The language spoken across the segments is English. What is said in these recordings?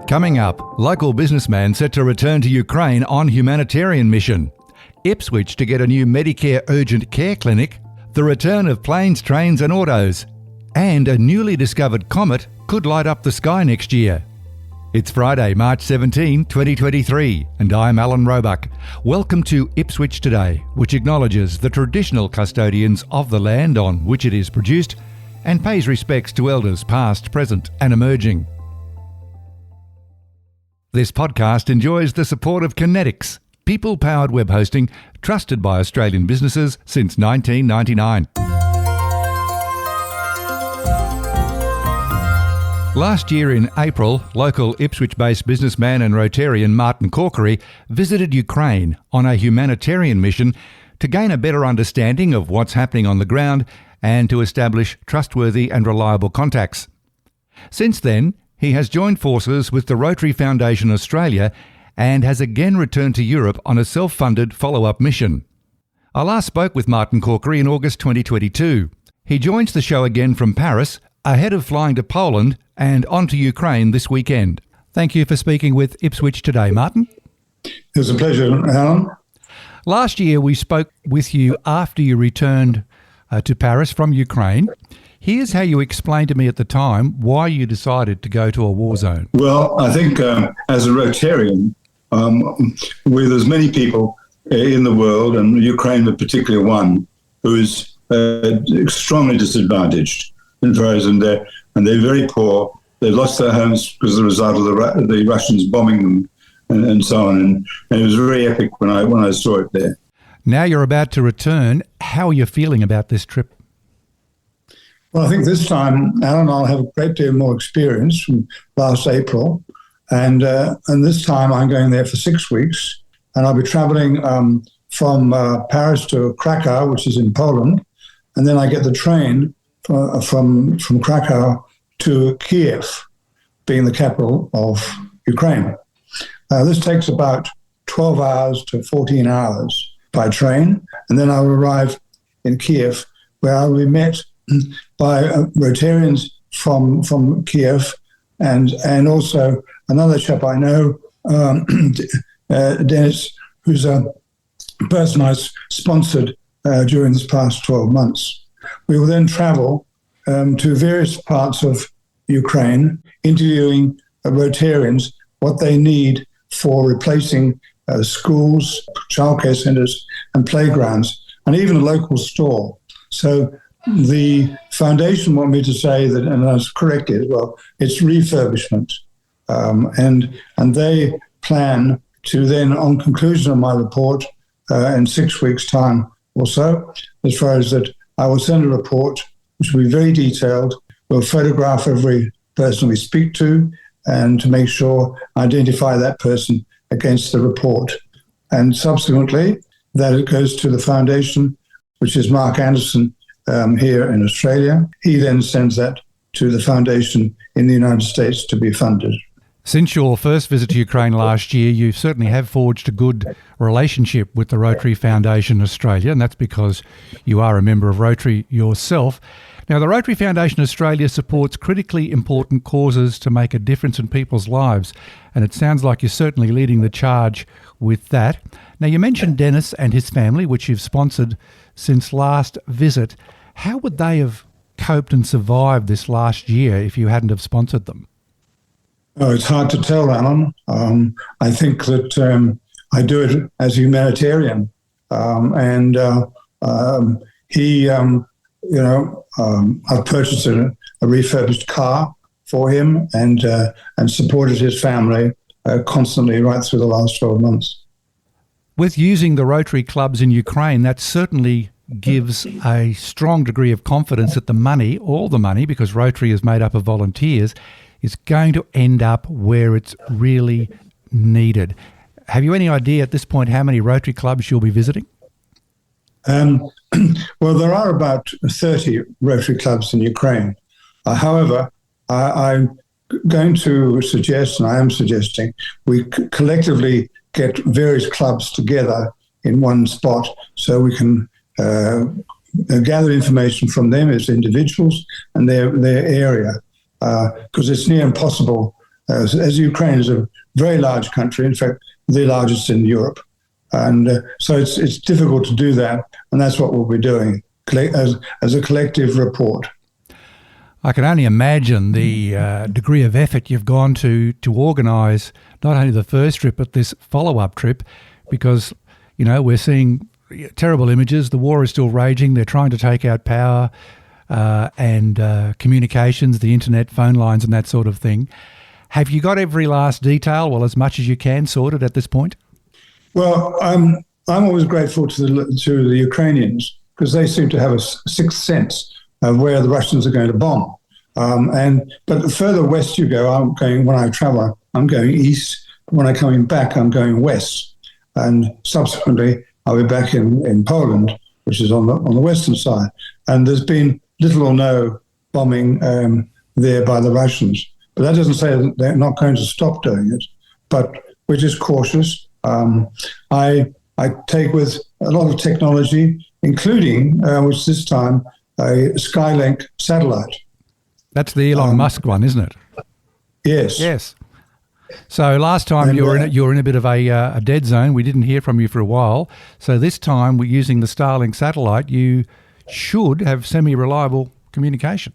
Coming up, local businessman set to return to Ukraine on humanitarian mission. Ipswich to get a new Medicare urgent care clinic. The return of planes, trains and autos. And a newly discovered comet could light up the sky next year. It's Friday, March 17, 2023, and I'm Alan Roebuck. Welcome to Ipswich Today, which acknowledges the traditional custodians of the land on which it is produced and pays respects to elders past, present and emerging. This podcast enjoys the support of Kinetics, people-powered web hosting trusted by Australian businesses since 1999. Last year in April, local Ipswich-based businessman and Rotarian Martin Corkery visited Ukraine on a humanitarian mission to gain a better understanding of what's happening on the ground and to establish trustworthy and reliable contacts. Since then, he has joined forces with the Rotary Foundation Australia and has again returned to Europe on a self-funded follow-up mission. I last spoke with Martin Corkery in August 2022. He joins the show again from Paris, ahead of flying to Poland and on to Ukraine this weekend. Thank you for speaking with Ipswich Today, Martin. It was a pleasure, Alan. Last year we spoke with you after you returned to Paris from Ukraine. Here's how you explained to me at the time why you decided to go to a war zone. Well, I think as a Rotarian, with as many people in the world, and Ukraine in particular one, who is extremely disadvantaged in far and they're very poor. They've lost their homes as a result of the Russians bombing them and so on. And it was very epic when I saw it there. Now you're about to return. How are you feeling about this trip? Well, I think this time, Alan, I'll have a great deal more experience from last April. And this time I'm going there for 6 weeks. And I'll be traveling from Paris to Krakow, which is in Poland. And then I get the train from Krakow to Kiev, being the capital of Ukraine. This takes about 12 hours to 14 hours by train. And then I'll arrive in Kiev, where I'll be met by Rotarians from Kiev and also another chap I know, Dennis, who's a person I sponsored during this past 12 months. We will then travel to various parts of Ukraine, interviewing Rotarians what they need for replacing schools, childcare centres and playgrounds, and even a local store. So the foundation want me to say that, and that's correct as well, it's refurbishment. And they plan to then, on conclusion of my report, in 6 weeks' time or so, as far as that, I will send a report which will be very detailed. We'll photograph every person we speak to and to make sure identify that person against the report. And subsequently, that it goes to the foundation, which is Mark Anderson, here in Australia. He then sends that to the foundation in the United States to be funded. Since your first visit to Ukraine last year, you certainly have forged a good relationship with the Rotary Foundation Australia, and that's because you are a member of Rotary yourself. Now, the Rotary Foundation Australia supports critically important causes to make a difference in people's lives, and it sounds like you're certainly leading the charge with that. Now, you mentioned Dennis and his family, which you've sponsored since last visit. How would they have coped and survived this last year if you hadn't have sponsored them? Oh, it's hard to tell, Alan. I think that I do it as a humanitarian. I've purchased a refurbished car for him and supported his family constantly right through the last 12 months. With using the Rotary clubs in Ukraine, that certainly gives a strong degree of confidence that the money, all the money, because Rotary is made up of volunteers, is going to end up where it's really needed. Have you any idea at this point how many Rotary clubs you'll be visiting? Well, there are about 30 Rotary clubs in Ukraine. However, I'm going to suggest, and I am suggesting, we collectively get various clubs together in one spot so we can gather information from them as individuals and their area, because it's near impossible as Ukraine is a very large country, in fact, the largest in Europe. And so it's difficult to do that, and that's what we'll be doing as a collective report. I can only imagine the degree of effort you've gone to organise not only the first trip but this follow-up trip, because, we're seeing terrible images. The war is still raging. They're trying to take out power and communications, the internet, phone lines and that sort of thing. Have you got every last detail, well, as much as you can, sorted at this point? Well, I'm always grateful to the Ukrainians, because they seem to have a sixth sense of where the Russians are going to bomb. But the further west you go, when I travel, I'm going east. When I'm coming back, I'm going west. And subsequently, I'll be back in Poland, which is on the western side. And there's been little or no bombing there by the Russians. But that doesn't say that they're not going to stop doing it. But we're just cautious. I take with a lot of technology, including, which this time, a Skylink satellite. That's the Elon Musk one, isn't it? Yes. Yes. So last time you were in a bit of a dead zone. We didn't hear from you for a while. So this time, we're using the Starlink satellite. You should have semi-reliable communication.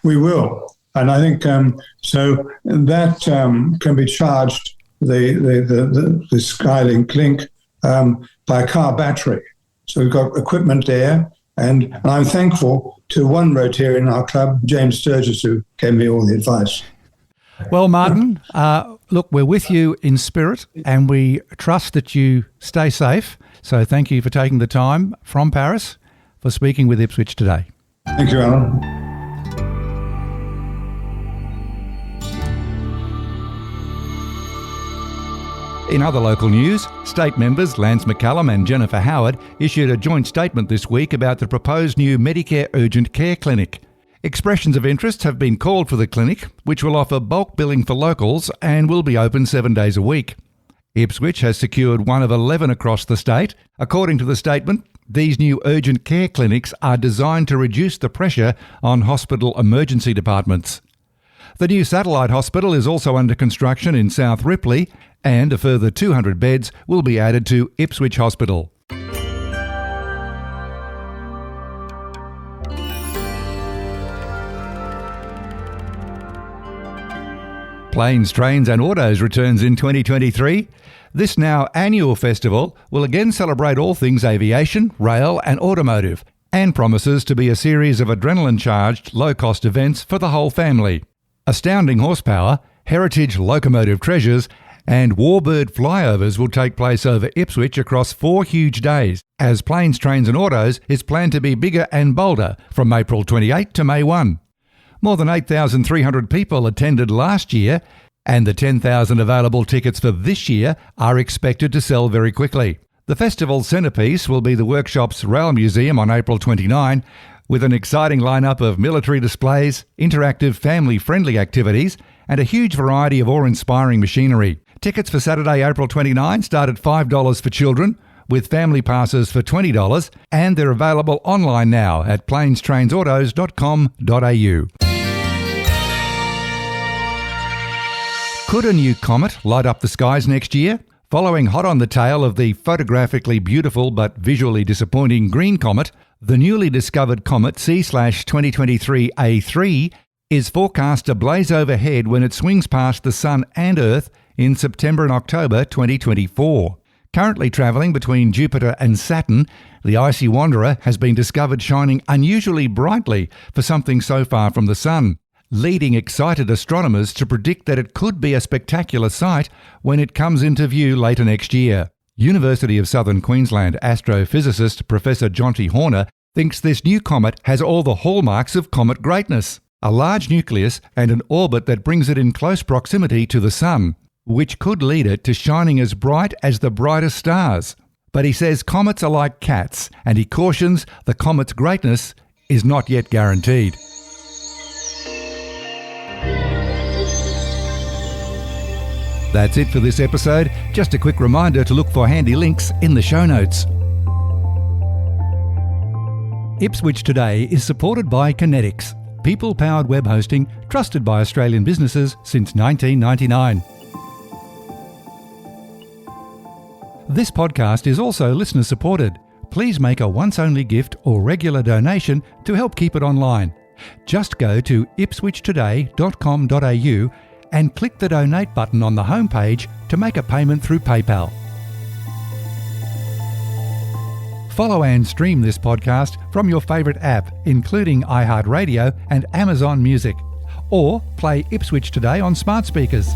We will. And I think so that can be charged, the Skylink link, by a car battery. So we've got equipment there, and I'm thankful to one Rotarian in our club, James Sturgis, who gave me all the advice. Well, Martin, look, we're with you in spirit, and we trust that you stay safe. So thank you for taking the time from Paris for speaking with Ipswich today. Thank you, Alan. In other local news, state members Lance McCallum and Jennifer Howard issued a joint statement this week about the proposed new Medicare urgent care clinic. Expressions of interest have been called for the clinic, which will offer bulk billing for locals and will be open 7 days a week. Ipswich has secured one of 11 across the state. According to the statement, these new urgent care clinics are designed to reduce the pressure on hospital emergency departments. The new satellite hospital is also under construction in South Ripley, and a further 200 beds will be added to Ipswich Hospital. Planes, Trains and Autos returns in 2023. This now annual festival will again celebrate all things aviation, rail and automotive, and promises to be a series of adrenaline-charged, low-cost events for the whole family. Astounding horsepower, heritage locomotive treasures and warbird flyovers will take place over Ipswich across 4 huge days, as Planes, Trains and Autos is planned to be bigger and bolder from April 28 to May 1. More than 8,300 people attended last year, and the 10,000 available tickets for this year are expected to sell very quickly. The festival's centrepiece will be the workshop's Rail Museum on April 29, with an exciting lineup of military displays, interactive family-friendly activities, and a huge variety of awe-inspiring machinery. Tickets for Saturday, April 29 start at $5 for children, with family passes for $20, and they're available online now at planestrainsautos.com.au. Could a new comet light up the skies next year? Following hot on the tail of the photographically beautiful but visually disappointing green comet, the newly discovered comet C/2023 A3 is forecast to blaze overhead when it swings past the Sun and Earth in September and October 2024. Currently travelling between Jupiter and Saturn, the icy wanderer has been discovered shining unusually brightly for something so far from the Sun, leading excited astronomers to predict that it could be a spectacular sight when it comes into view later next year. University of Southern Queensland astrophysicist Professor Jonty Horner thinks this new comet has all the hallmarks of comet greatness: a large nucleus and an orbit that brings it in close proximity to the Sun, which could lead it to shining as bright as the brightest stars. But he says comets are like cats, and he cautions the comet's greatness is not yet guaranteed. That's it for this episode. Just a quick reminder to look for handy links in the show notes. Ipswich Today is supported by Kinetics. people-powered web hosting trusted by Australian businesses since 1999. This podcast is also listener-supported. Please make a once-only gift or regular donation to help keep it online. Just go to ipswichtoday.com.au and click the donate button on the homepage to make a payment through PayPal. Follow and stream this podcast from your favourite app, including iHeartRadio and Amazon Music, or play Ipswich Today on smart speakers.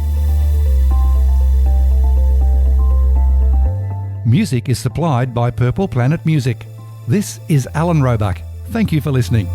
Music is supplied by Purple Planet Music. This is Alan Roebuck. Thank you for listening.